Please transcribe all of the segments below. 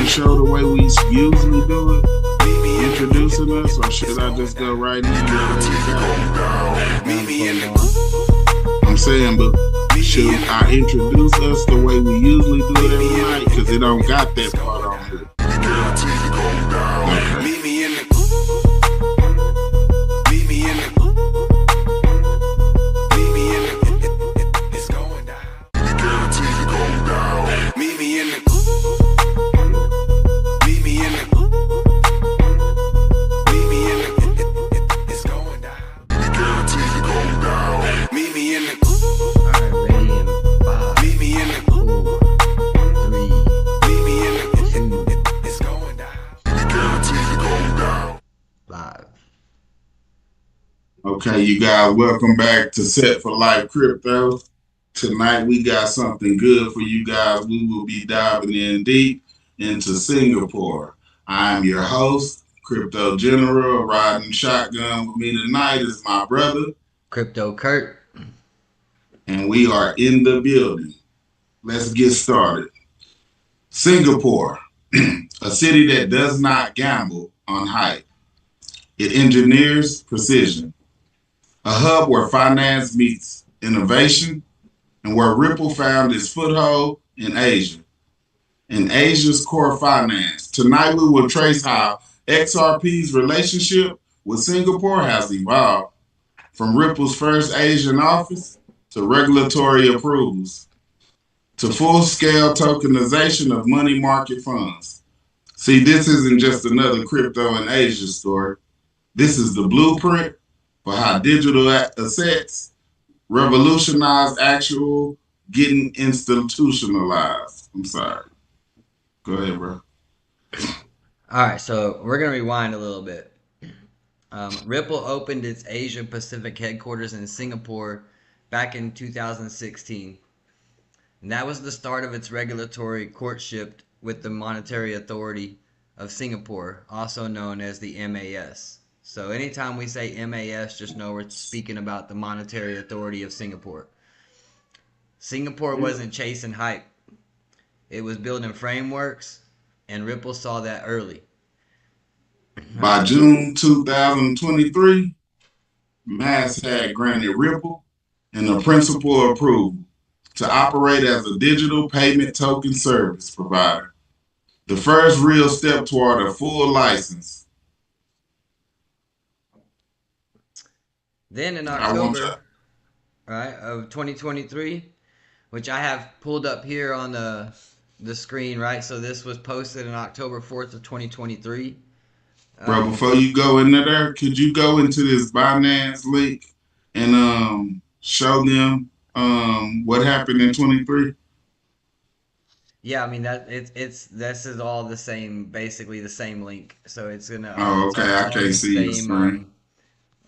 the show the way we usually do it, introducing us, or should I just go right in and I'm saying, but should I introduce us the way we usually do it every night? Because it don't got that part on here. Okay. Okay, you guys, welcome back to Set for Life Crypto. Tonight we got something good for you guys. We will be diving in deep into Singapore. I am your host, Crypto General. Riding shotgun with me tonight is my brother, Crypto Kurt. And we are in the building. Let's get started. Singapore, a city that does not gamble on hype. It engineers precision. A hub where finance meets innovation and where Ripple found its foothold in Asia. In Asia's core finance. Tonight we will trace how XRP's relationship with Singapore has evolved from Ripple's first Asian office to regulatory approvals to full-scale tokenization of money market funds. See, this isn't just another crypto in Asia story. This is the blueprint for how digital assets revolutionize actual getting institutionalized. I'm sorry. Go ahead, bro. All right, so we're going to rewind a little bit. Ripple opened its Asia Pacific headquarters in Singapore back in 2016. And that was the start of its regulatory courtship with the Monetary Authority of Singapore, also known as the MAS. So anytime we say MAS, just know we're speaking about the Monetary Authority of Singapore. Singapore wasn't chasing hype. It was building frameworks, and Ripple saw that early. By June 2023, MAS had granted Ripple a principal approval to operate as a digital payment token service provider. The first real step toward a full license. Then in October, right, of 2023, which I have pulled up here on the screen, right? So this was posted on October 4th of 2023. Bro, before you go into there, could you go into this Binance link and show them what happened in 23? Yeah, I mean this is all the same, basically the same link. So it's gonna. Oh, okay, I can't see your screen.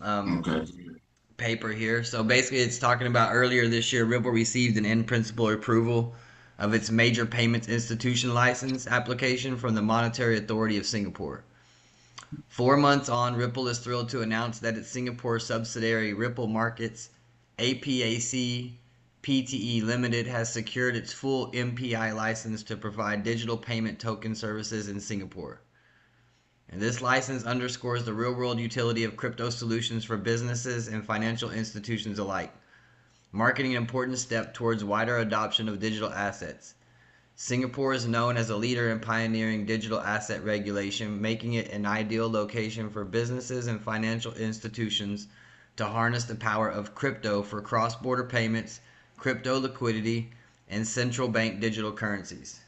Okay. Paper here. So basically it's talking about earlier this year, Ripple received an in-principle approval of its major payments institution license application from the Monetary Authority of Singapore. 4 months on, Ripple is thrilled to announce that its Singapore subsidiary Ripple Markets APAC Pte Limited has secured its full MPI license to provide digital payment token services in Singapore. And this license underscores the real-world utility of crypto solutions for businesses and financial institutions alike, marking an important step towards wider adoption of digital assets. Singapore is known as a leader in pioneering digital asset regulation, making it an ideal location for businesses and financial institutions to harness the power of crypto for cross-border payments, crypto liquidity, and central bank digital currencies.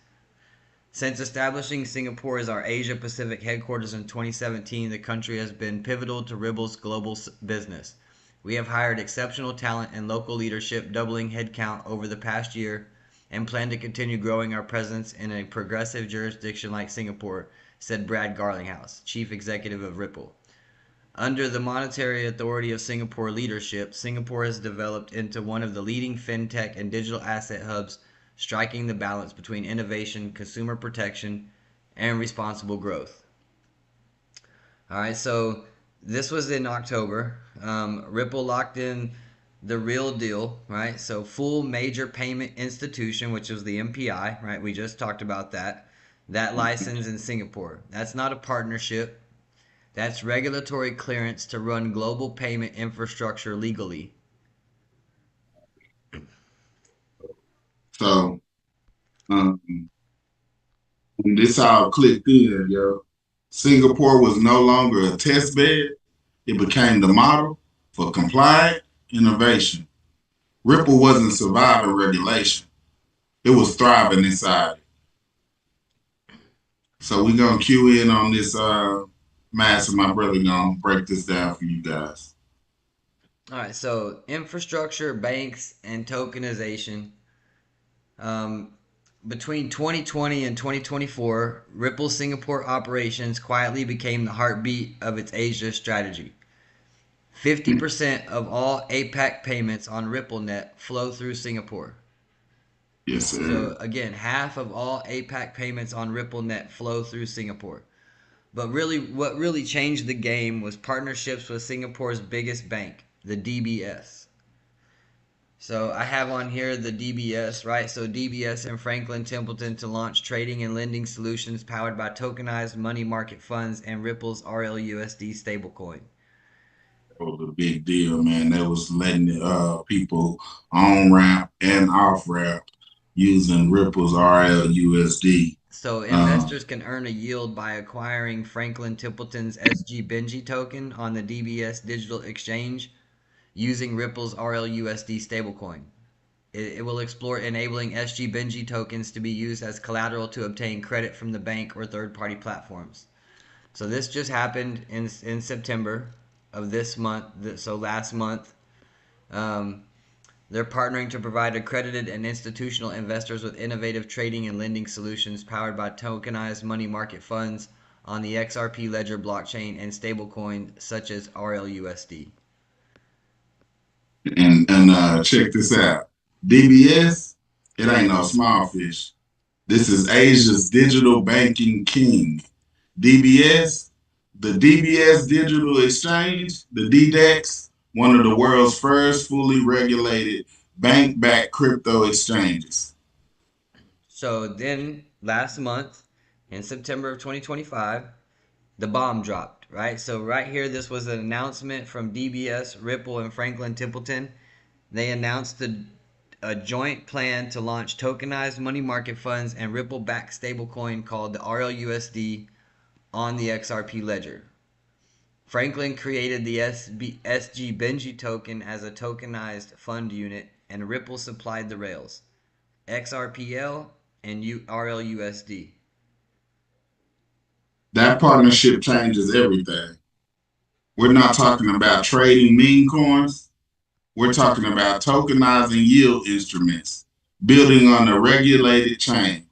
Since establishing Singapore as our Asia Pacific headquarters in 2017, the country has been pivotal to Ripple's global business. We have hired exceptional talent and local leadership, doubling headcount over the past year, and plan to continue growing our presence in a progressive jurisdiction like Singapore, said Brad Garlinghouse, Chief Executive of Ripple. Under the Monetary Authority of Singapore leadership, Singapore has developed into one of the leading fintech and digital asset hubs, striking the balance between innovation, consumer protection, and responsible growth. All right, so this was in October. Ripple locked in the real deal, right? So full major payment institution, which was the MPI, right? We just talked about that. that license in Singapore. That's not a partnership. That's regulatory clearance to run global payment infrastructure legally. So when this all clicked in, yo, Singapore was no longer a test bed. It became the model for compliant innovation. Ripple wasn't surviving regulation. It was thriving inside it. So we're gonna cue in on this mass, and my brother gonna break this down for you guys. All right, so infrastructure, banks, and tokenization. Between 2020 and 2024, Ripple Singapore operations quietly became the heartbeat of its Asia strategy. 50% of all APAC payments on RippleNet flow through Singapore. Yes, sir. So again, half of all APAC payments on RippleNet flow through Singapore. But really, what really changed the game was partnerships with Singapore's biggest bank, the DBS. So I have on here the DBS, right? So DBS and Franklin Templeton to launch trading and lending solutions powered by tokenized money market funds and Ripple's RLUSD stablecoin. That was a big deal, man. That was letting people on ramp and off ramp using Ripple's RLUSD. So investors can earn a yield by acquiring Franklin Templeton's SG Benji token on the DBS digital exchange using Ripple's RLUSD stablecoin. It will explore enabling SG Benji tokens to be used as collateral to obtain credit from the bank or third-party platforms. So this just happened in September of this month. So last month, they're partnering to provide accredited and institutional investors with innovative trading and lending solutions powered by tokenized money market funds on the XRP Ledger blockchain and stablecoin such as RLUSD. And check this out. DBS, it ain't no small fish. This is Asia's digital banking king. DBS, the DBS Digital Exchange, the DEX, one of the world's first fully regulated bank-backed crypto exchanges. So then last month, in September of 2025, the bomb dropped, right? So right here, this was an announcement from DBS, Ripple, and Franklin Templeton. They announced a joint plan to launch tokenized money market funds and Ripple-backed stablecoin called the RLUSD on the XRP ledger. Franklin created the SG Benji token as a tokenized fund unit, and Ripple supplied the rails, XRPL and RLUSD. That partnership changes everything. We're not talking about trading meme coins. We're talking about tokenizing yield instruments, building on a regulated chain.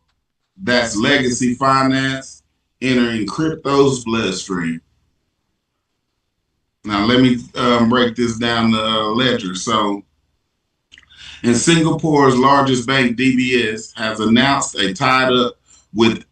That's legacy finance entering crypto's bloodstream. Now, let me break this down to ledger. So, in Singapore's largest bank, DBS, has announced tied up with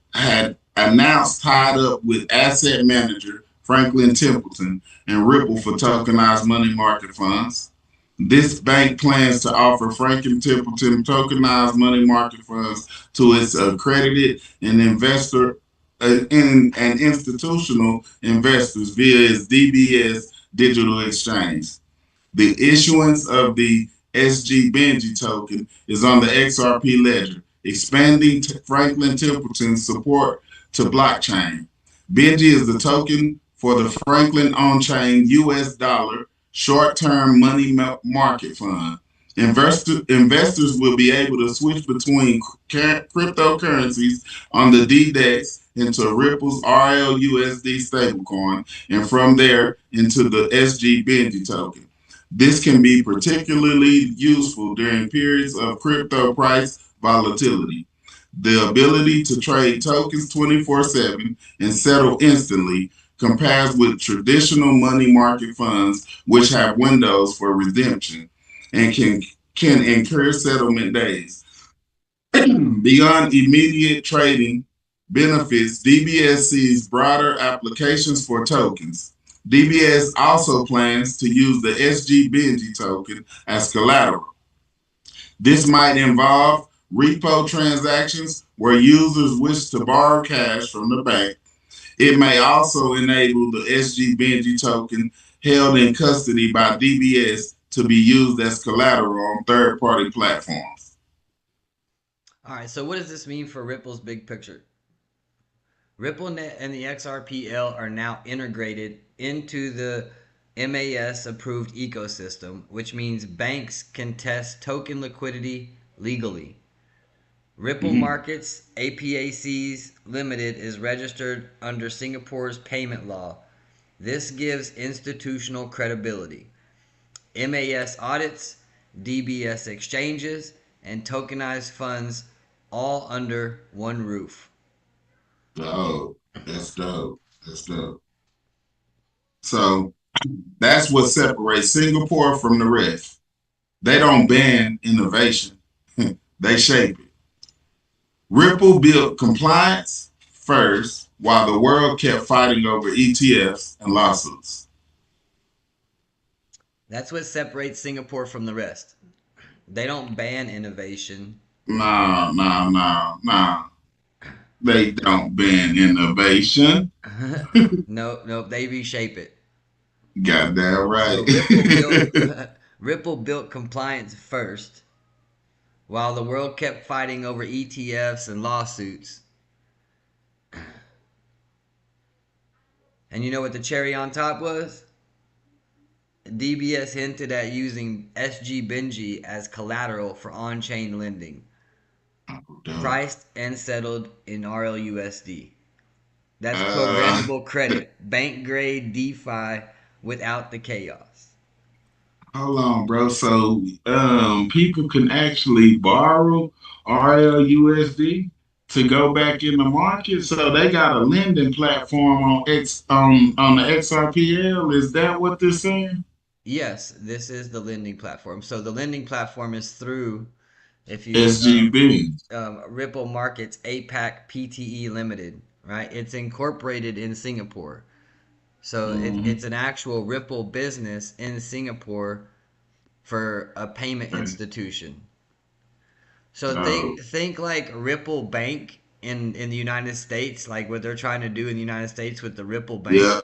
asset manager Franklin Templeton and Ripple for tokenized money market funds. This bank plans to offer Franklin Templeton tokenized money market funds to its accredited and institutional investors via its DBS digital exchange. The issuance of the SG Benji token is on the XRP ledger, expanding Franklin Templeton's support to blockchain. Benji is the token for the Franklin on-chain US dollar short-term money market fund. Investors will be able to switch between cryptocurrencies on the DEX into Ripple's RLUSD stablecoin, and from there into the SG Benji token. This can be particularly useful during periods of crypto price volatility. The ability to trade tokens 24/7 and settle instantly compares with traditional money market funds, which have windows for redemption and can incur settlement days. Beyond immediate trading benefits, DBS sees broader applications for tokens. DBS also plans to use the SG Benji token as collateral. This might involve repo transactions where users wish to borrow cash from the bank. It may also enable the SG Benji token held in custody by DBS to be used as collateral on third-party platforms. All right, so what does this mean for Ripple's big picture? RippleNet and the XRPL are now integrated into the MAS approved ecosystem, which means banks can test token liquidity legally. Ripple Markets APACs Limited is registered under Singapore's payment law. This gives institutional credibility. MAS audits, DBS exchanges, and tokenized funds all under one roof. Oh, that's dope. That's dope. So that's what separates Singapore from the rest. They don't ban innovation, they shape it. Ripple built compliance first while the world kept fighting over ETFs and lawsuits. That's what separates Singapore from the rest. They don't ban innovation. No. They don't ban innovation. No, they reshape it. Goddamn right. So Ripple built compliance first, while the world kept fighting over ETFs and lawsuits. And you know what the cherry on top was? DBS hinted at using SG Benji as collateral for on-chain lending, priced and settled in RLUSD. That's programmable credit, bank grade DeFi without the chaos. Hold on, bro. So people can actually borrow RLUSD to go back in the market. So they got a lending platform on the XRPL. Is that what they're saying? Yes, this is the lending platform. So the lending platform is through, if you SGB. Ripple Markets APAC PTE Limited, right? It's incorporated in Singapore. So it's an actual Ripple business in Singapore for a payment institution. So think like Ripple Bank in the United States, like what they're trying to do in the United States with the Ripple Bank. Yeah,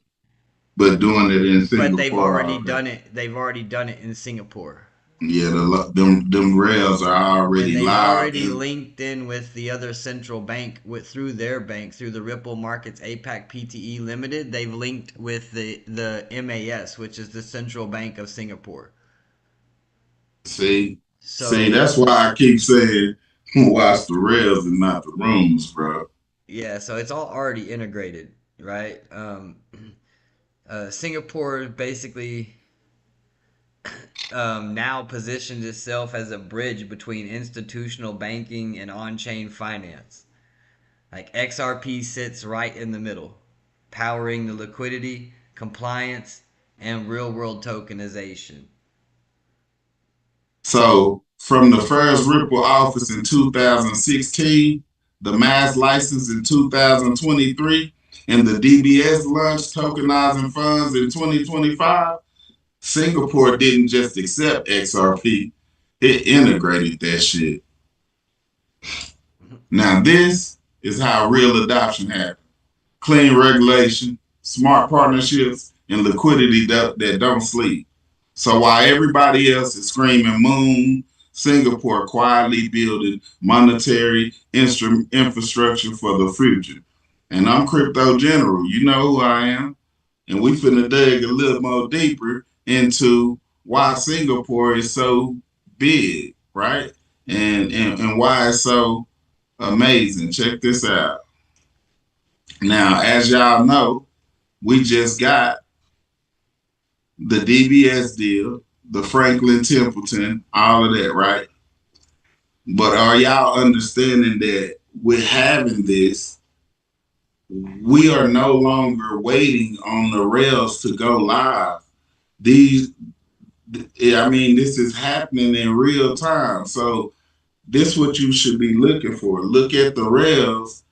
but doing it in Singapore. But they've already done it. They've already done it in Singapore. Yeah, them rails are already and they've live. Already linked in with the other central bank through their bank, through the Ripple Markets APAC PTE Limited. They've linked with the MAS, which is the central bank of Singapore. See, that's why I keep saying watch the rails and not the rooms, bro. Yeah, so it's all already integrated, right? Singapore basically now positions itself as a bridge between institutional banking and on-chain finance. Like XRP sits right in the middle, powering the liquidity, compliance, and real-world tokenization. So from the first Ripple office in 2016, the mass license in 2023, and the DBS launch tokenizing funds in 2025, Singapore didn't just accept XRP, it integrated that shit. Now this is how real adoption happens. Clean regulation, smart partnerships, and liquidity that don't sleep. So while everybody else is screaming moon, Singapore quietly building monetary infrastructure for the future. And I'm Crypto General, you know who I am. And we finna dig a little more deeper into why Singapore is so big, right? And why it's so amazing. Check this out. Now, as y'all know, we just got the DBS deal, the Franklin Templeton, all of that, right? But are y'all understanding that with having this, we are no longer waiting on the rails to go live. This is happening in real time. So this is what you should be looking for. Look at the rails,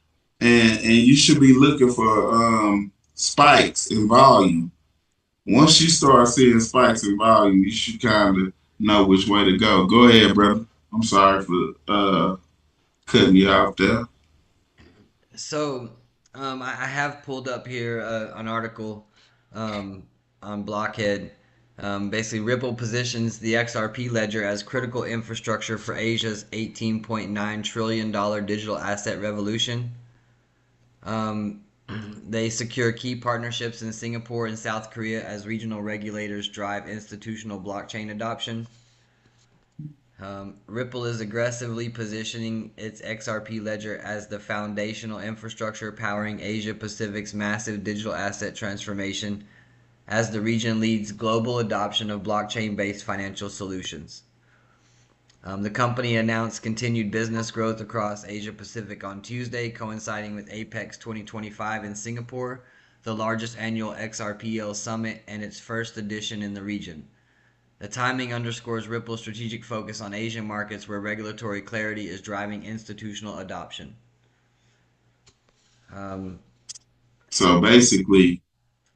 and you should be looking for spikes in volume. Once you start seeing spikes in volume, you should kind of know which way to go. Go ahead, brother. I'm sorry for cutting you off there. So, I have pulled up here an article um, on Blockhead. Basically, Ripple positions the XRP ledger as critical infrastructure for Asia's $18.9 trillion digital asset revolution. Um, they secure key partnerships in Singapore and South Korea as regional regulators drive institutional blockchain adoption. Ripple is aggressively positioning its XRP ledger as the foundational infrastructure powering Asia Pacific's massive digital asset transformation as the region leads global adoption of blockchain based financial solutions. The company announced continued business growth across Asia Pacific on Tuesday, coinciding with APEX 2025 in Singapore, the largest annual XRPL summit and its first edition in the region. The timing underscores Ripple's strategic focus on Asian markets where regulatory clarity is driving institutional adoption. Um, So basically,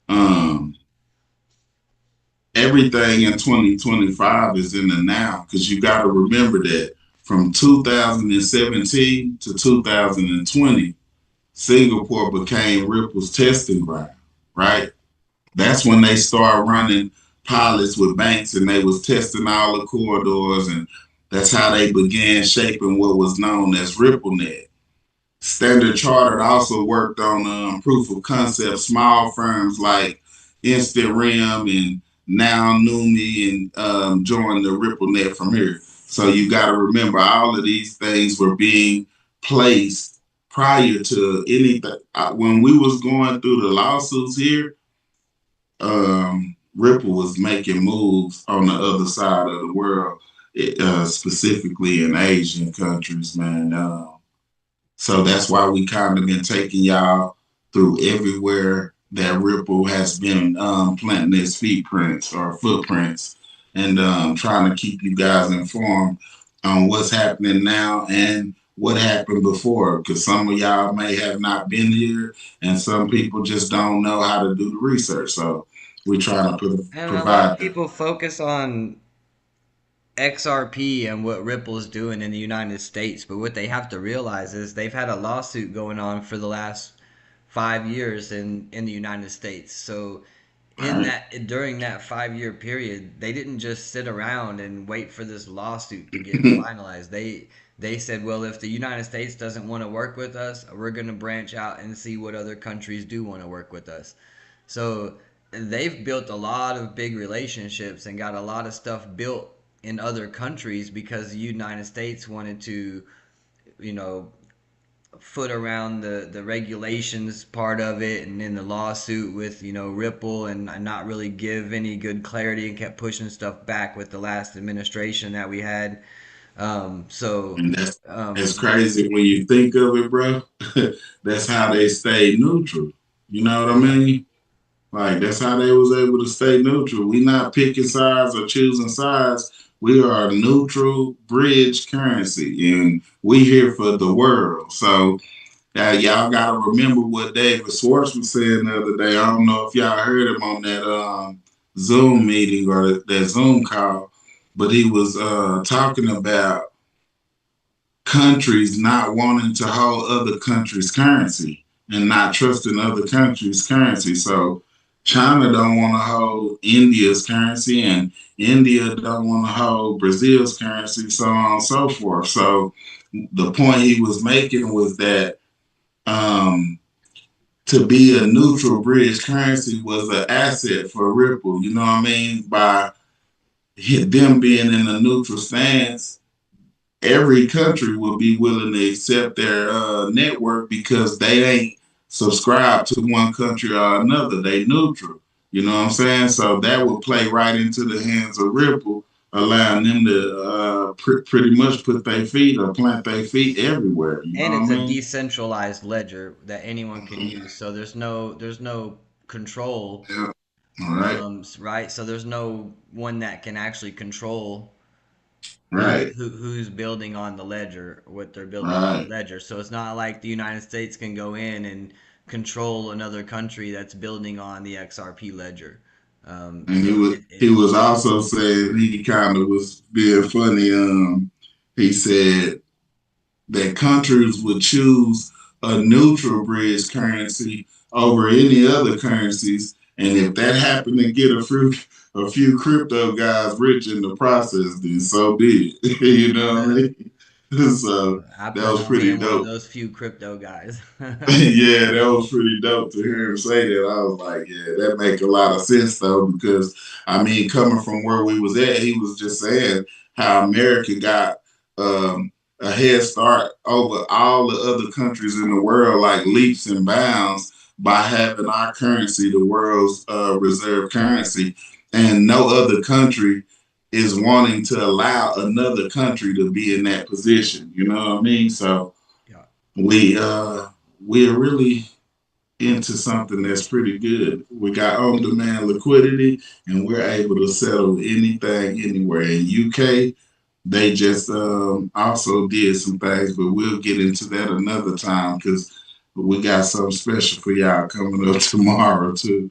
um, everything in 2025 is in the now because you got to remember that from 2017 to 2020, Singapore became Ripple's testing ground, right? That's when they started running pilots with banks and they was testing all the corridors, and that's how they began shaping what was known as RippleNet. Standard Chartered also worked on proof of concept. Small firms like Instant Rim and now Numi and joined the RippleNet from here. So you got to remember all of these things were being placed prior to anything. When we was going through the lawsuits here, Ripple was making moves on the other side of the world, specifically in Asian countries, man. So that's why we kind of been taking y'all through everywhere that Ripple has been planting its footprints and trying to keep you guys informed on what's happening now and what happened before. Because some of y'all may have not been here and some people just don't know how to do the research. So we try to and a lot of provide that. people focus on XRP and what Ripple is doing in the United States, but what they have to realize is they've had a lawsuit going on for the last 5 years in the United States. So in Right. that during that 5 year period, they didn't just sit around and wait for this lawsuit to get finalized. They said, well, if the United States doesn't want to work with us, we're going to branch out and see what other countries do want to work with us. So they've built a lot of big relationships and got a lot of stuff built in other countries because the United States wanted to, you know, foot around the regulations part of it and then the lawsuit with Ripple and not really give any good clarity and kept pushing stuff back with the last administration that we had. So And that's um, crazy when you think of it, bro. That's how they stayed neutral. You know what I mean? Like that's how they was able to stay neutral. We not picking sides or choosing sides. We are a neutral bridge currency, and we here for the world. So y'all gotta remember what David Schwartz was saying the other day. I don't know if y'all heard him on that Zoom meeting or that Zoom call, but he was talking about countries not wanting to hold other countries' currency and not trusting other countries' currency. So China don't want to hold India's currency, and India don't want to hold Brazil's currency, so on and so forth. So the point he was making was that um, to be a neutral bridge currency was an asset for Ripple. You know what I mean? By them being in a neutral stance, every country will be willing to accept their network because they ain't subscribed to one country or another. They neutral. You know what I'm saying? So that would play right into the hands of Ripple, allowing them to pretty much put their feet or plant their feet everywhere. You know and what I it's a mean? decentralized ledger that anyone can use. So there's no control, Yeah. All right. right? So there's no one that can actually control Right. who's building on the ledger, what they're building on the Right. ledger. So it's not like the United States can go in and control another country that's building on the XRP ledger. And So he was also saying he kind of was being funny. He said that countries would choose a neutral bridge currency over any other currencies. And if that happened to get a few crypto guys rich in the process, then so be it. You know what I mean? So I that plan was on pretty being one of dope. those few crypto guys. Yeah, that was pretty dope to hear him say that. I was like, yeah, that make a lot of sense though, because I mean, coming from where we was at, he was just saying how America got a head start over all the other countries in the world, like leaps and bounds, by having our currency, the world's reserve currency, and no other country is wanting to allow another country to be in that position. You know what I mean? So Yeah. we're really into something that's pretty good. We got on demand liquidity and we're able to settle anything anywhere. In UK, they just also did some things, but we'll get into that another time because we got something special for y'all coming up tomorrow too.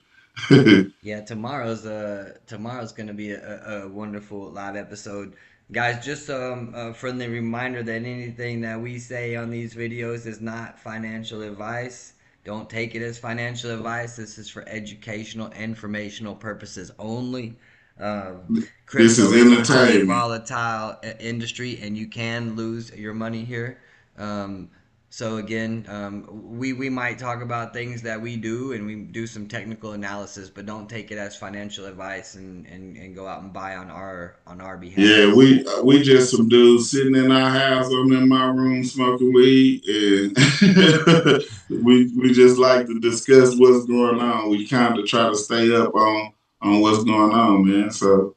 Yeah, tomorrow's gonna be a wonderful live episode, guys. Just a friendly reminder that anything that we say on these videos is not financial advice. Don't take it as financial advice. This is for educational, informational purposes only. This is Crypto is a highly entertainment. volatile industry, and you can lose your money here. Um, so again, we might talk about things that we do and we do some technical analysis, but don't take it as financial advice and go out and buy on our behalf. Yeah, we just some dudes sitting in our house. I'm in my room smoking weed, and we just like to discuss what's going on. We kind of try to stay up on what's going on, man. So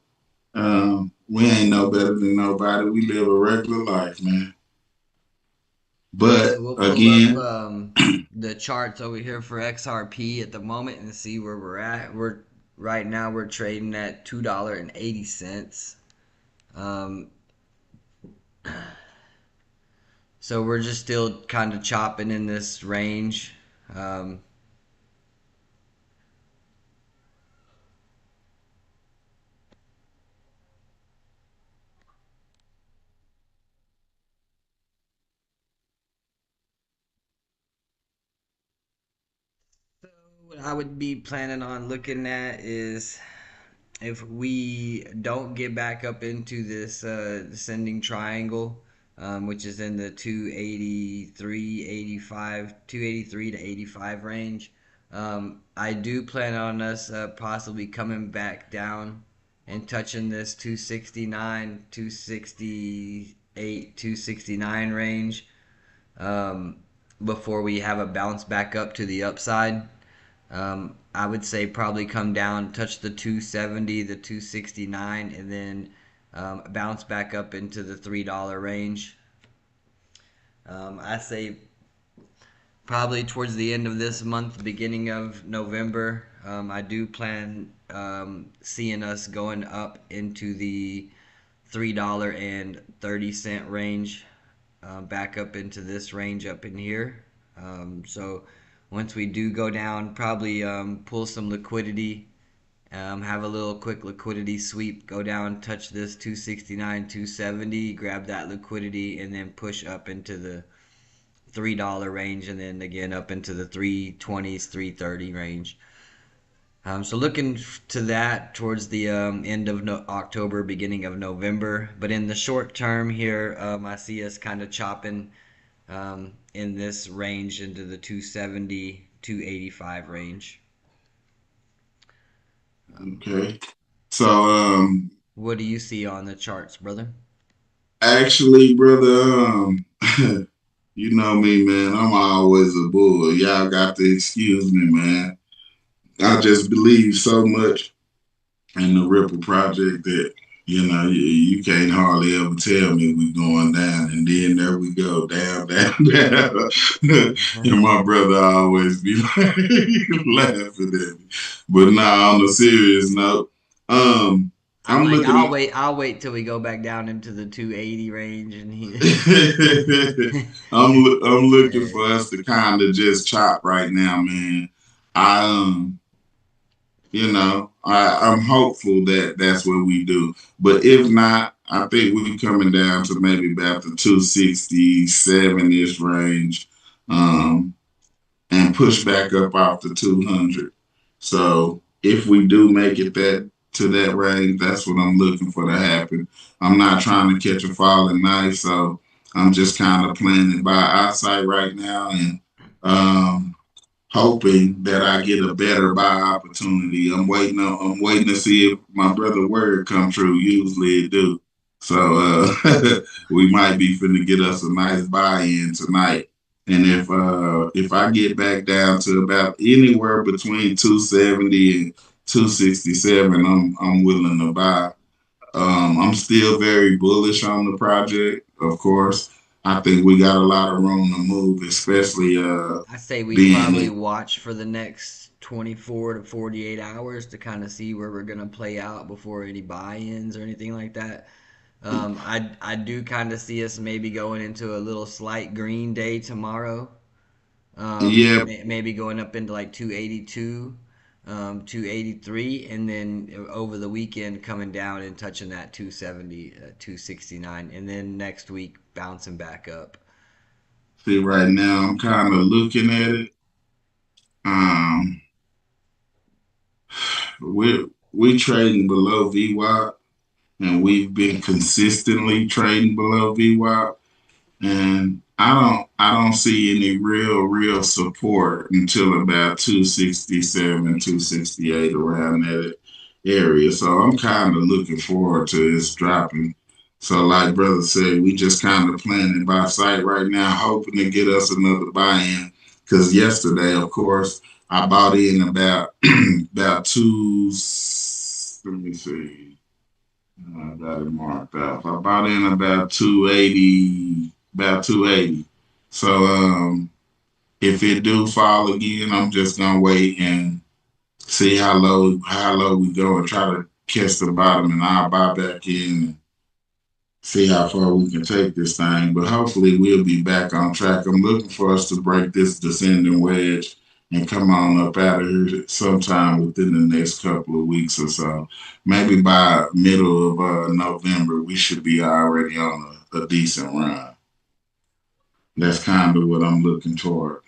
we ain't no better than nobody. We live a regular life, man. So But we'll pull up again, the charts over here for XRP at the moment and see where we're at. We're right now we're trading at $2.80. Um, so we're just still kind of chopping in this range. Um, so what I would be planning on looking at is if we don't get back up into this descending triangle, which is in the 283 to 85 range, I do plan on us possibly coming back down and touching this 269, 268, 269 range um, before we have a bounce back up to the upside. I would say probably come down, touch the 270, the 269, and then bounce back up into the $3 range. I say probably towards the end of this month, beginning of November. I do plan seeing us going up into the $3.30 range, back up into this range up in here. So once we do go down, probably pull some liquidity, have a little quick liquidity sweep, go down, touch this 269, 270, grab that liquidity, and then push up into the $3 range, and then again up into the 320s, 330 range. So looking to that towards the end of October, beginning of November. But in the short term here, I see us kind of chopping in this range into the 270, 285 range. okay. So What do you see on the charts, brother? actually, brother, you know me, man. I'm always a bull. Y'all got to excuse me, man. I just believe so much in the Ripple project that you can't hardly ever tell me we going down, and then there we go, down, down, down. And my brother always be like, laughing at me. But nah, on a serious note, um, I'm I'm like, looking at. I'll wait till we go back down into the 280 range, and he. I'm looking Yeah. for us to kind of just chop right now, man. I I'm hopeful that that's what we do. But if not, I think we coming down to maybe about the 267-ish range, um, and push back up off the 200. So if we do make it to that range, that's what I'm looking for to happen. I'm not trying to catch a falling knife, so I'm just kind of playing it by eyesight right now, and um, hoping that I get a better buy opportunity. I'm waiting to see if my brother word come true. Usually it do. So we might be finna get us a nice buy in tonight. And if I get back down to about anywhere between 270 and 267, I'm willing to buy. I'm still very bullish on the project, of course. I think we got a lot of room to move, especially I say we probably being watch for the next 24 to 48 hours to kind of see where we're going to play out before any buy-ins or anything like that. I do kind of see us maybe going into a little slight green day tomorrow. yeah, Maybe going up into like 282, 283, and then over the weekend coming down and touching that 270, 269, and then next week bouncing back up. see right now I'm kind of looking at it. Um, we trading below VWAP, and we've been consistently trading below VWAP. And I don't see any real support until about 267, 268 around that area. So I'm kind of looking forward to this dropping. So like brother said, we just kind of playing it by sight right now, hoping to get us another buy-in. Because yesterday, of course, I bought in about about two. Let me see. I got it marked out. I bought in about 280, about 280. So if it do fall again, I'm just gonna wait and see how low we go and try to catch the bottom, and I'll buy back in and see how far we can take this thing. But hopefully we'll be back on track. I'm looking for us to break this descending wedge and come on up out of here sometime within the next couple of weeks or so. Maybe by middle of November, we should be already on a decent run. That's kind of what I'm looking toward.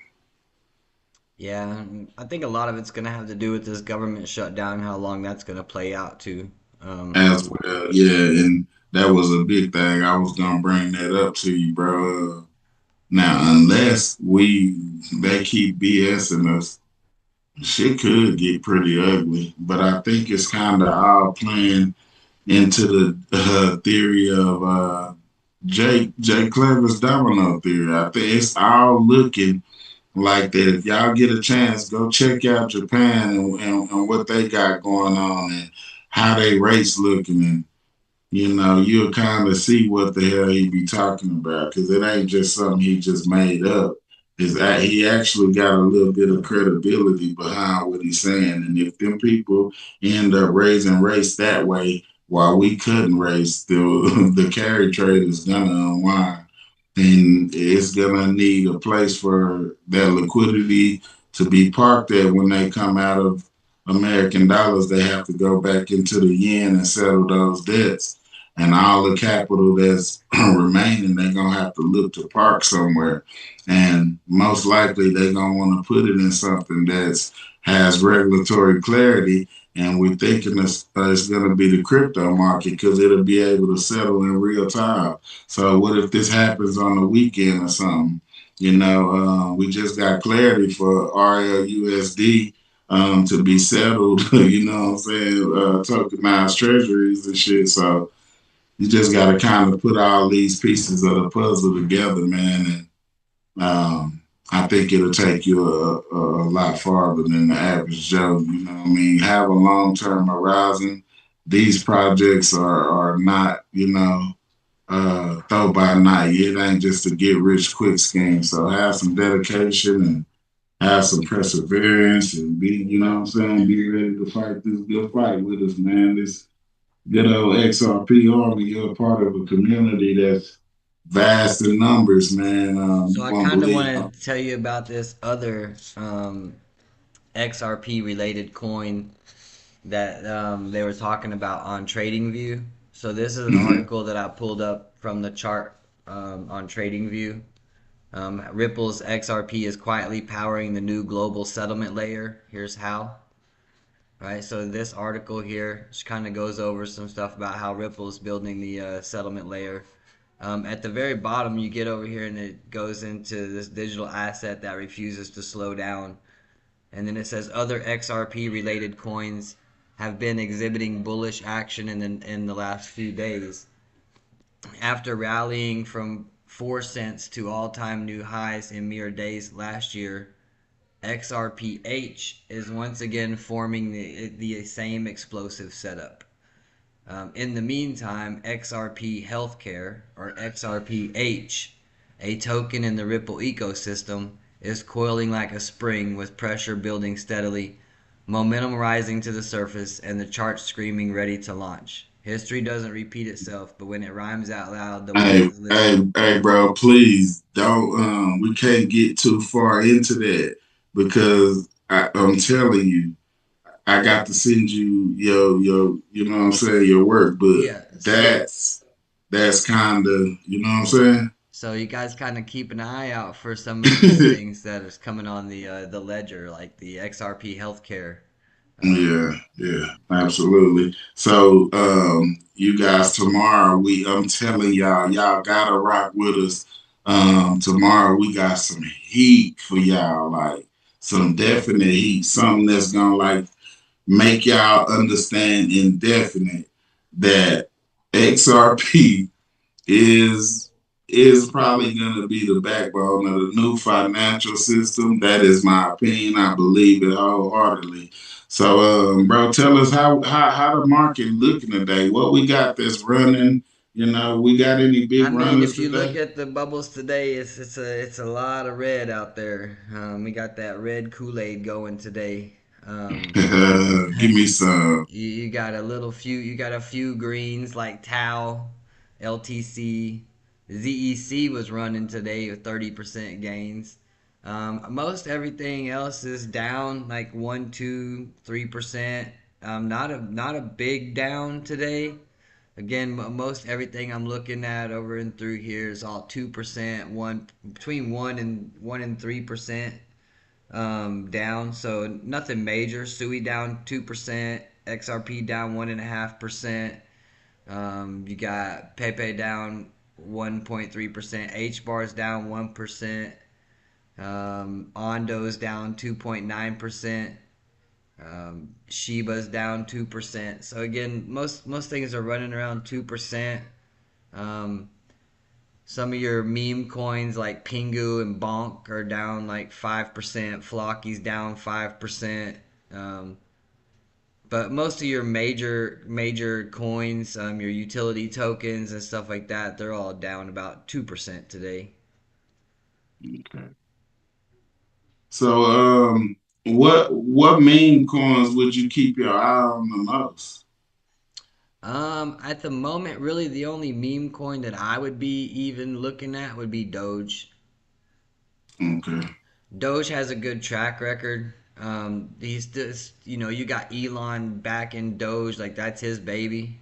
Yeah, I think a lot of it's going to have to do with this government shutdown, how long that's going to play out too. As well, yeah, and that was a big thing. I was gonna bring that up to you, bro. Now, unless they keep BSing us, shit could get pretty ugly. But I think it's kind of all playing into the theory of Jay Clever's domino theory. I think it's all looking like that. If y'all get a chance, go check out Japan and what they got going on and how they rates looking, and you'll kind of see what the hell he be talking about, because it ain't just something he just made up. He actually got a little bit of credibility behind what he's saying. And if them people end up raising race that way, while we couldn't raise, the carry trade is gonna unwind, and it's gonna need a place for that liquidity to be parked at. When they come out of American dollars, they have to go back into the yen and settle those debts. And all the capital that's remaining, they're gonna have to look to park somewhere. And most likely they're gonna want to put it in something that's has regulatory clarity. And we're thinking it's going to be the crypto market, because it'll be able to settle in real time. So what if this happens on the weekend or something? We just got clarity for RLUSD to be settled. You know what I'm saying? Tokenized treasuries and shit. So you just got to kind of put all these pieces of the puzzle together, man. And I think it'll take you a lot farther than the average Joe. You know what I mean? Have a long term horizon. These projects are not, throw by night. It ain't just a get rich quick scheme. So have some dedication and have some perseverance and be, what I'm saying, be ready to fight this good fight with us, man. This good old XRP army, you're a part of a community that's vast in numbers, man. So You I won't kind of believe. want to tell you about this other XRP related coin that they were talking about on TradingView. So this is an Hmm. article that I pulled up from the chart on TradingView. Ripple's XRP is quietly powering the new global settlement layer. Here's how. Right, so this article here just kind of goes over some stuff about how Ripple's building the settlement layer. At the very bottom, you get over here and it goes into this digital asset that refuses to slow down. And then it says other XRP related coins have been exhibiting bullish action in the last few days. After rallying from 4 cents to all time new highs in mere days last year, XRPH is once again forming the same explosive setup. In the meantime, XRP Healthcare, or XRPH, a token in the Ripple ecosystem, is coiling like a spring with pressure building steadily, momentum rising to the surface, and the chart screaming ready to launch. History doesn't repeat itself, but when it rhymes out loud, the Hey, witnesses listen. bro, please don't. We can't get too far into that because I'm telling you, I got to send you you know what I'm saying, your work, but Yeah, that's kind of, you know what I'm saying. so you guys kind of keep an eye out for some of these things that is coming on the ledger, like the XRP Healthcare. Um, Yeah, yeah, absolutely. So, you guys, tomorrow I'm telling y'all, y'all gotta rock with us. Tomorrow we got some heat for y'all, like some definite heat, something that's gonna like make y'all understand indefinite that XRP is is probably going to be the backbone of the new financial system. That is my opinion. I believe it wholeheartedly. So, bro, tell us how the market looking today. What we got that's running? You know, we got any I big mean, runners if you look today? at the bubbles today, it's a lot of red out there. We got that red Kool-Aid going today. Um, Give me some. you got you got a few greens like Tau, LTC, ZEC was running today with 30% gains. Most everything else is down like 1, 2, 3%. Not a big down today. Again, most everything I'm looking at over and through here is all 2%, one between 1 and 3% down. So nothing major. Sui down 2%, XRP down 1.5%. You got Pepe down 1.3%, H bars down 1%, Ondo's down 2.9%. Shiba's down 2%. So again, most things are running around 2%. Um, some of your meme coins like Pingu and Bonk are down like 5%. Flocky's down 5%. Um, but most of your major coins, your utility tokens and stuff like that, they're all down about 2% today. Okay. So, what meme coins would you keep your eye on the most? At the moment, really the only meme coin that I would be even looking at would be Doge. Okay. Doge has a good track record. He's just, you got Elon back in Doge, like that's his baby.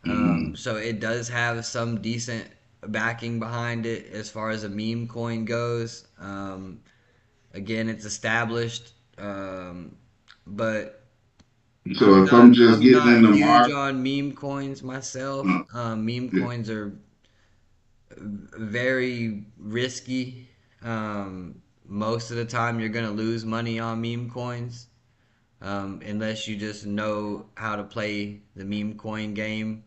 Mm-hmm. So it does have some decent backing behind it as far as a meme coin goes. Again, it's established, but So if I'm just I'm getting in not the huge market, on meme coins myself. uh, Meme yeah, coins are very risky. Most of the time, you're gonna lose money on meme coins unless you just know how to play the meme coin game.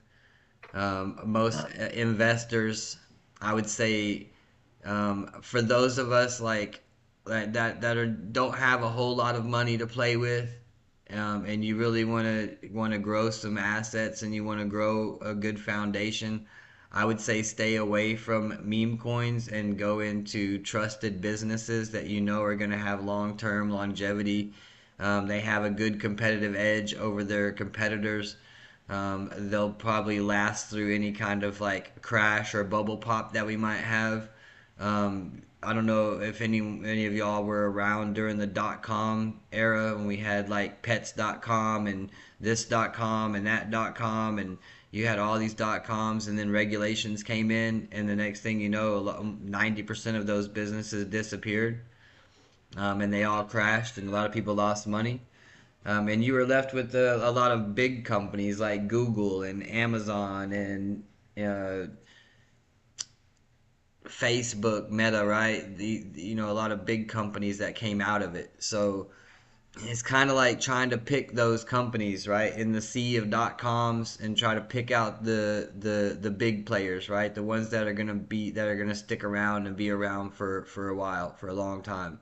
Most investors, I would say, for those of us that don't have a whole lot of money to play with, and you really want to grow some assets and you want to grow a good foundation, I would say stay away from meme coins and go into trusted businesses that you know are going to have long-term longevity. They have a good competitive edge over their competitors. They'll probably last through any kind of like crash or bubble pop that we might have. I don't know if any of y'all were around during the .com era when we had like pets.com and this .com and that .com, and you had all these dot coms, and then regulations came in, and the next thing you know, 90% of those businesses disappeared, and they all crashed, and a lot of people lost money. And you were left with a lot of big companies like Google and Amazon and uh, Facebook, Meta, right? A lot of big companies that came out of it. So it's kind of like trying to pick those companies, right, in the sea of dot coms, and try to pick out the big players, right, the ones that are gonna stick around and be around for a while, for a long time.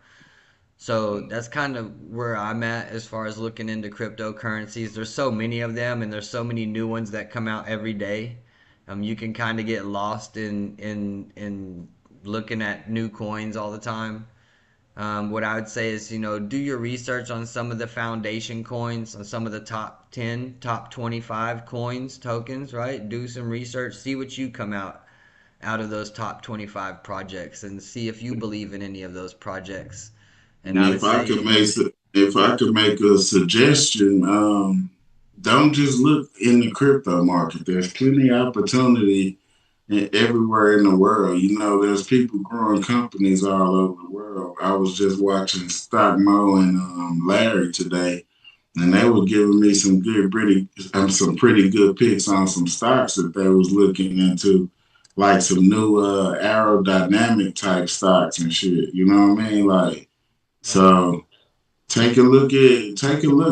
So that's kind of where I'm at as far as looking into cryptocurrencies. There's so many of them, and there's so many new ones that come out every day. You can kind of get lost in looking at new coins all the time. What I would say is, do your research on some of the foundation coins, on some of the top 10, top 25 coins, tokens, right? Do some research, see what you come out of those top 25 projects, and see if you believe in any of those projects. And And I would say, if I could make a suggestion, don't just look in the crypto market. There's plenty of opportunity everywhere in the world. There's people growing companies all over the world. I was just watching Stock Mo and Larry today, and they were giving me some pretty good picks on some stocks that they was looking into, like some new aerodynamic type stocks and shit. You know what I mean? Like, okay. so take a look,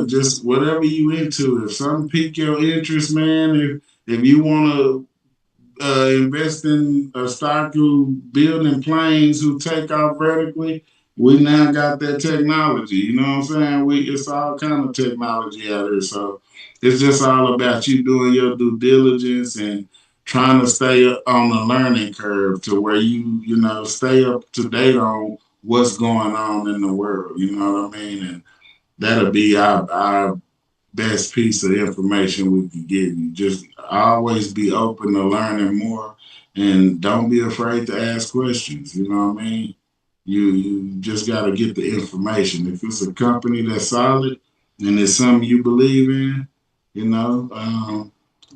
just whatever you into. If something pique your interest, man, if you want to invest in a stock who building planes who take off vertically, we now got that technology. You know what I'm saying? It's all kind of technology out here. So it's just all about you doing your due diligence and trying to stay up on the learning curve to where you stay up to date on what's going on in the world. You know what I mean? And that'll be our best piece of information we can give you. Just always be open to learning more, and don't be afraid to ask questions. You know what I mean? You just got to get the information. If it's a company that's solid and it's something you believe in, you know,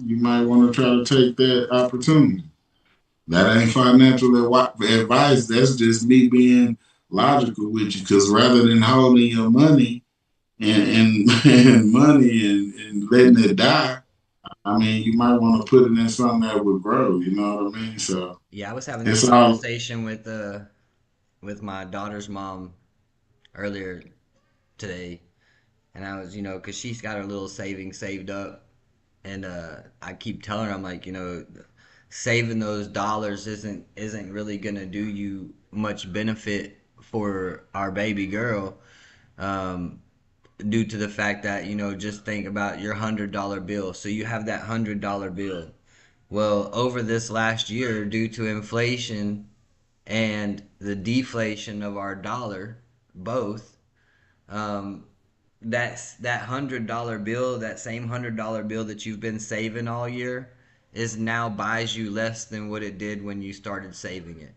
you might want to try to take that opportunity. That ain't financial advice. That's just me being logical with you. Because rather than holding your money and money and letting it die, I mean, you might want to put it in something that would grow. You know what I mean? So Yeah, I was having this it's all conversation with my daughter's mom earlier today, and I was, because she's got her little savings saved up, and I keep telling her, I'm like, saving those dollars isn't really gonna do you much benefit for our baby girl, um, due to the fact that, just think about your $100 bill. So you have that $100 bill. Well, over this last year, due to inflation and the deflation of our dollar, both, um, that $100 bill, that same $100 bill that you've been saving all year, is now buys you less than what it did when you started saving it.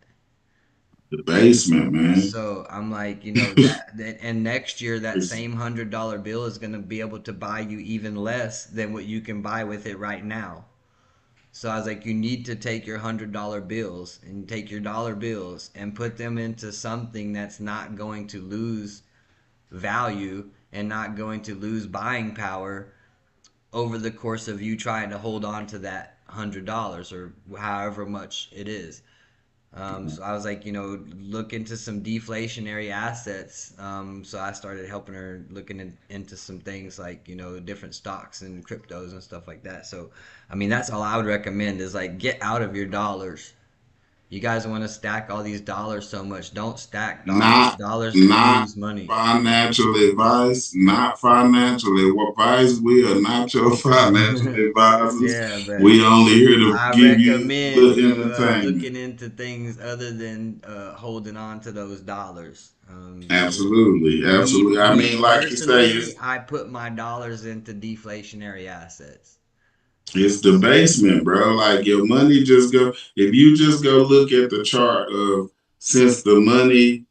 the basement, man. So I'm like, and next year that It's same $100 bill is going to be able to buy you even less than what you can buy with it right now. So I was like, you need to take your $100 bills and take your dollar bills and put them into something that's not going to lose value and not going to lose buying power over the course of you trying to hold on to that $100 or however much it is. So I was like, look into some deflationary assets. So I started helping her looking into some things like, different stocks and cryptos and stuff like that. So, I mean, that's all I would recommend is like get out of your dollars. You guys want to stack all these dollars so much. Don't stack dollars. not Dollars can not lose money. financial advice. Not financial advice. We are not your financial advisors. Yeah, but We only here to I give you recommend good entertainment. looking into things other than holding on to those dollars. Absolutely, absolutely. I Me mean, like you say, personally, I put my dollars into deflationary assets. it's the basement, bro. Like your money just go. If you just go look at the chart of since the money,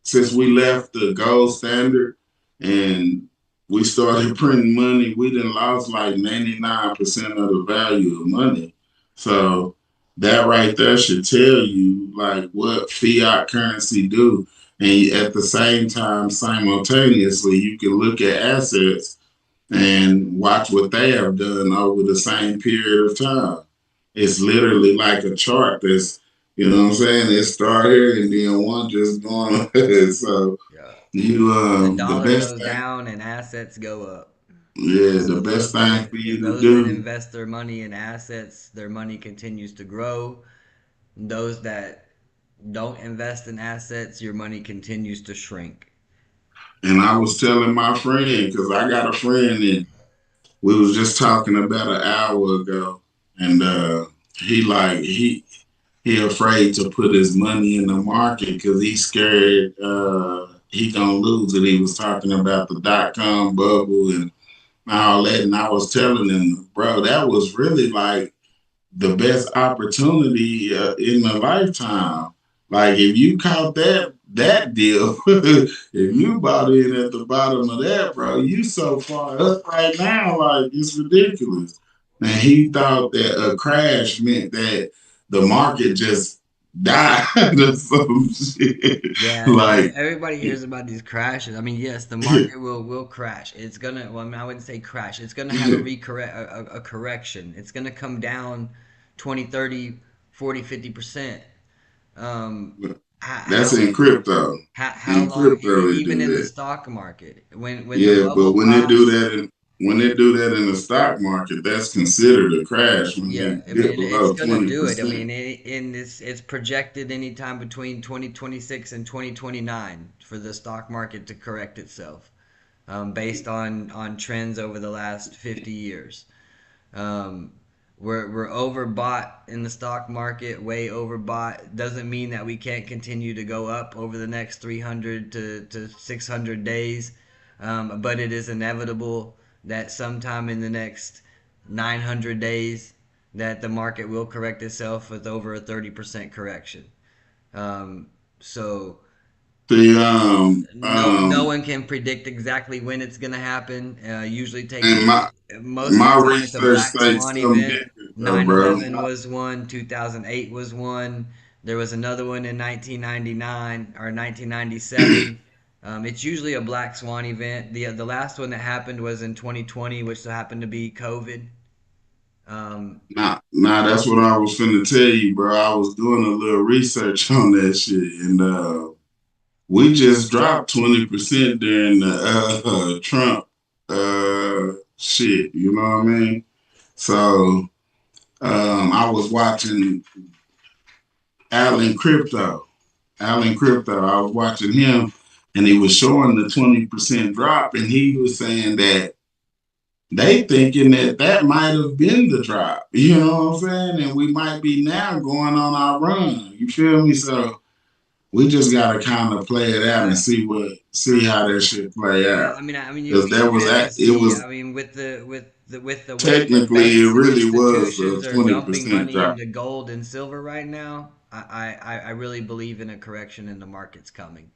since we left the gold standard, and we started printing money, we done lost like 99% of the value of money. So that right there should tell you like what fiat currency do. And at the same time, simultaneously, you can look at assets and watch what they have done over the same period of time. It's literally like a chart that's, you know what I'm saying? It started here and then one just going. So Yeah. you The the dollar best goes thing, down and assets go up. yeah, the So best thing for you to those that do, invest their money in assets, their money continues to grow. Those that don't invest in assets, your money continues to shrink. and I was telling my friend, because I got a friend and we was just talking about an hour ago, and he like he afraid to put his money in the market because he's scared he gonna lose it. He was talking about the dot-com bubble and all that, and I was telling him, bro, that was really like the best opportunity in a lifetime. Like if you caught that deal, if you bought in at the bottom of that, bro, you so far up right now, like it's ridiculous. And he thought that a crash meant that the market just died or some shit. Yeah, no, Like, everybody hears about these crashes. I mean, yes, the market will crash. It's gonna, well, I mean, I wouldn't say crash. It's gonna have a a correction. It's gonna come down 20, 30, 40, 50%. Um, that's how in crypto. how In long, crypto, they even do in the that. stock market, when the Yeah, but bubble pops. when they do that in the stock market, that's considered a crash when Yeah, you I dip mean it's below gonna twenty do it. I mean percent. in this it's projected anytime between 2026 and 2029 for the stock market to correct itself, based on trends over the last 50 years. Um, we're overbought in the stock market, way overbought. Doesn't mean that we can't continue to go up over the next 300 to 600 days, but it is inevitable that sometime in the next 900 days that the market will correct itself with over a 30% correction. Um, so The no one can predict exactly when it's going to happen. Usually takes and most of the my time it's a research black states swan something event. different though, bro. 9/11 was one, 2008 was one. There was another one in 1999 or 1997. It's usually a black swan event. The last one that happened was in 2020, which happened to be COVID. Um, Nah, that's what I was finna tell you, bro. I was doing a little research on that shit, and we just dropped 20% during the Trump shit. You know what I mean? So I was watching Alan Crypto. Alan Crypto. I was watching him, and he was showing the 20% drop, and he was saying that they thinking that that might have been the drop. You know what I'm saying? And we might be now going on our run. You feel me? So we just gotta kind of play it out and I, see how that shit play Yeah, out. I mean, Because you that was have to it see. was I mean, with the way the technically it banks and really was institutions a are twenty dumping percent money drop. into gold and silver right now, I really believe in a correction in the markets coming.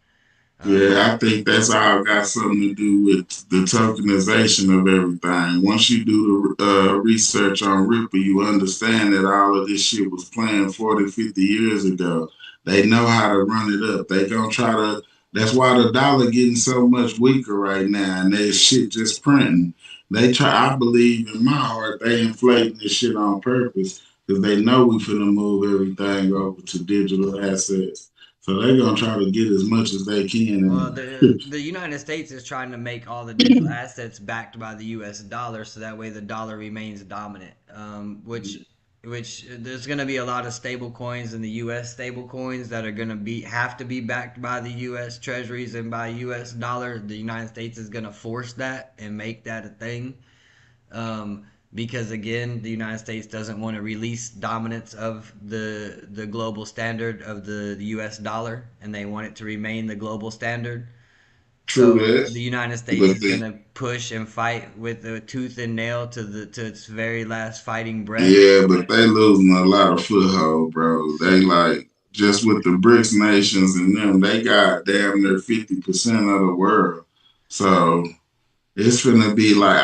Um, Yeah, I think that's all got something to do with the tokenization of everything. Once you do the research on Ripple, you understand that all of this shit was planned 40, 50 years ago. They know how to run it up. They gonna try to, that's why the dollar getting so much weaker right now and that shit just printing. They try, I believe in my heart, they inflating this shit on purpose because they know we finna move everything over to digital assets. So they're gonna try to get as much as they well, can. the United States is trying to make all the digital assets backed by the U.S. dollar, so that way the dollar remains dominant. Which there's going to be a lot of stable coins in the U.S. stable coins that are going to be have to be backed by the U.S. Treasuries and by U.S. dollar. The United States is going to force that and make that a thing. Because again, the United States doesn't want to release dominance of the global standard of the U.S. dollar, and they want it to remain the global standard. True So that, the United States but is going to push and fight with a tooth and nail to its very last fighting breath. yeah, but they losing a lot of foothold, bro. They like just with the BRICS nations and them, they got damn near 50% of the world. So It's finna be like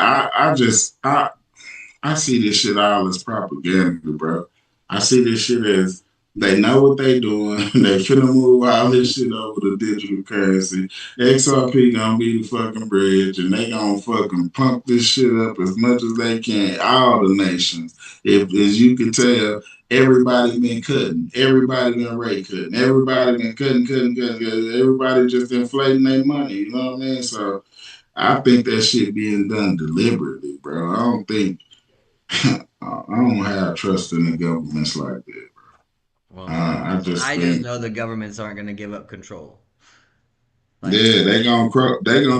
I see this shit all as propaganda, bro. I see this shit as they know what they doing. They finna move all this shit over to digital currency. XRP gonna be the fucking bridge, and they gonna fucking pump this shit up as much as they can. All the nations. If, as you can tell, everybody been cutting. Everybody been rate cutting. Everybody been cutting. Everybody just inflating their money. You know what I mean? So I think that shit being done deliberately, bro. I don't think I don't have trust in the governments like that. Well, I just I just think, know the governments aren't going to give up control. Like yeah, they gonna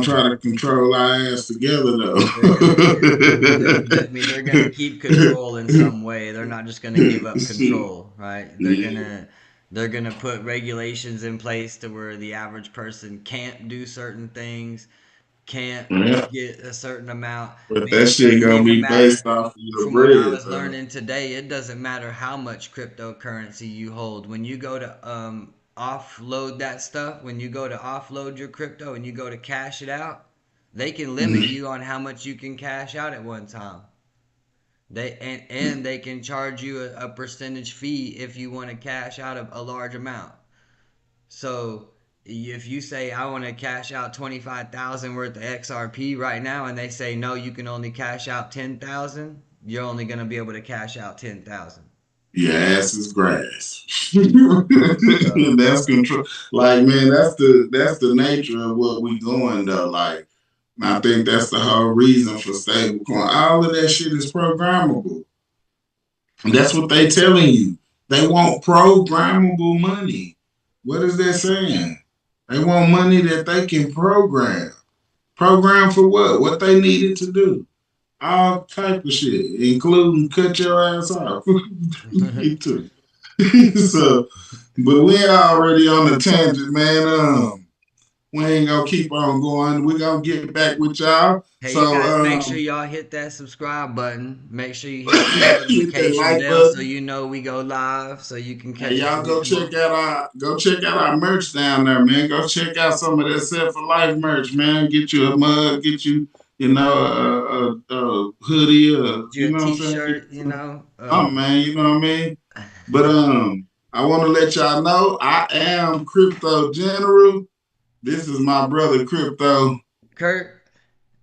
try to control our ass together though. they're gonna, I mean, they're gonna keep control in some way. They're not just gonna give up Shit. control, right? Yeah, They're gonna put regulations in place to where the average person can't do certain things, can't yeah. get a certain amount. I But mean, that it shit doesn't gonna even be matter. based off of your From what I bread was though. learning today, it doesn't matter how much cryptocurrency you hold. When you go to offload that stuff, when you go to offload your crypto and you go to cash it out, they can limit Mhm. you on how much you can cash out at one time. And they can charge you a percentage fee if you want to cash out a large amount. So if you say I want to cash out 25,000 worth of XRP right now, and they say no, you can only cash out 10,000, you're only going to be able to cash out 10,000. Your ass is grass. So That's control. Like man, that's the nature of what we going though. Like I think that's the whole reason for stablecoin. All of that shit is programmable. And that's what they telling you. They want programmable money. What is that saying? They want money that they can program. Program for what? What they needed to do. All type of shit, including cut your ass off. Me too. So, but we already on the tangent, man. We ain't gonna keep on going. We gonna get back with y'all. hey, you So, guys, make sure y'all hit that subscribe button. Make sure you hit that hit that notification like bell so button. you know we go live, so you can Hey, catch us y'all when we come on. go check out our merch down there, man. Go check out some of that Set for Life merch, man. Get you a mug, get you, a hoodie, Get you you a know what I'm saying? Get T-shirt, you you know. something, man. You know what I mean? But I want to let y'all know I am Crypto General. This is my brother Crypto, Kurt.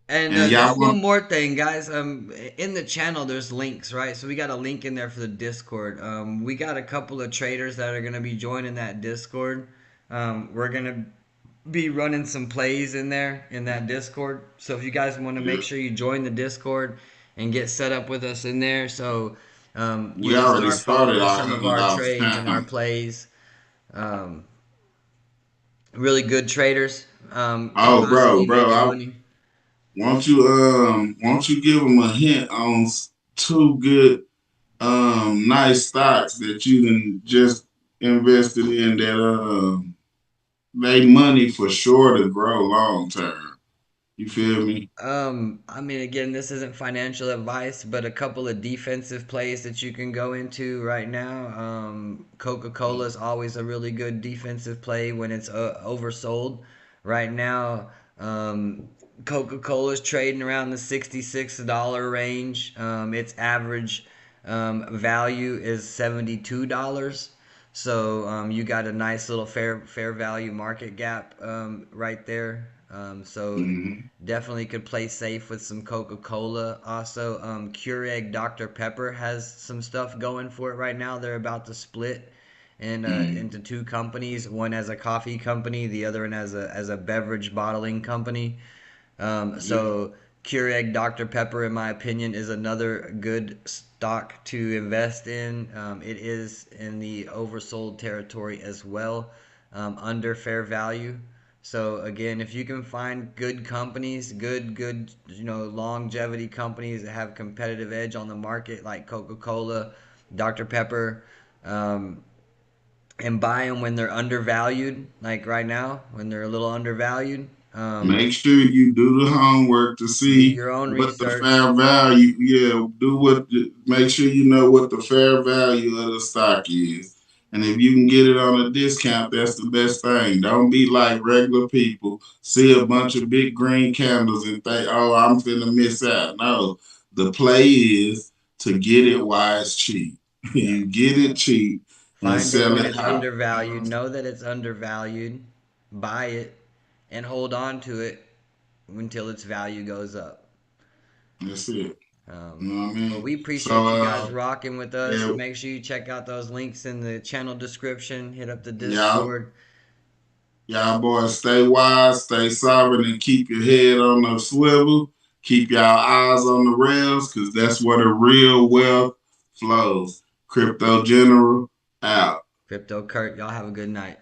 And and y'all just one want more thing, guys. In the channel, there's links, right? So we got a link in there for the Discord. We got a couple of traders that are gonna be joining that Discord. We're gonna be running some plays in there in that Discord. So if you guys want to make yeah, sure you join the Discord and get set up with us in there, so you we can already start started following our some of our $100 trades and our challenge. plays. Um, really good traders. Oh, Constantly bro, making I money. won't you give them a hint on two good nice stocks that you can just invested in that they money for sure to grow long term. You feel me? I mean, again, this isn't financial advice, but a couple of defensive plays that you can go into right now. Coca-Cola is always a really good defensive play when it's oversold. Right now, Coca-Cola is trading around the $66 range. Its average value is $72. So you got a nice little fair value market gap right there. So Mm-hmm. definitely could play safe with some Coca-Cola. Also, Keurig Dr. Pepper has some stuff going for it right now. They're about to split Mm-hmm. into two companies, one as a coffee company, the other one as a beverage bottling company. Yeah. So Keurig Dr. Pepper, in my opinion, is another good stock to invest in. It is in the oversold territory as well, under fair value. So again, if you can find good companies, good, longevity companies that have competitive edge on the market, like Coca-Cola, Dr. Pepper, um, and buy them when they're undervalued, like right now, when they're a little undervalued. Make sure you do the homework to Do see your own what the research. fair value. Yeah, make sure you know what the fair value of the stock is. And if you can get it on a discount, that's the best thing. Don't be like regular people, see a bunch of big green candles and think, oh, I'm finna miss out. No, the play is to get it while it's cheap. Yeah. You get it cheap and Find it sell when it it's high. undervalued. Know that it's undervalued. Buy it and hold on to it until its value goes up. That's it. You Um, know what I well, mean? we appreciate you guys rocking with us. Yeah, Make sure you check out those links in the channel description. Hit up the y'all, Discord. y'all boys stay wise, stay sovereign, and keep your head on the swivel. Keep y'all eyes on the rails, because that's where the real wealth flows. Crypto General out. Crypto Kurt, y'all have a good night.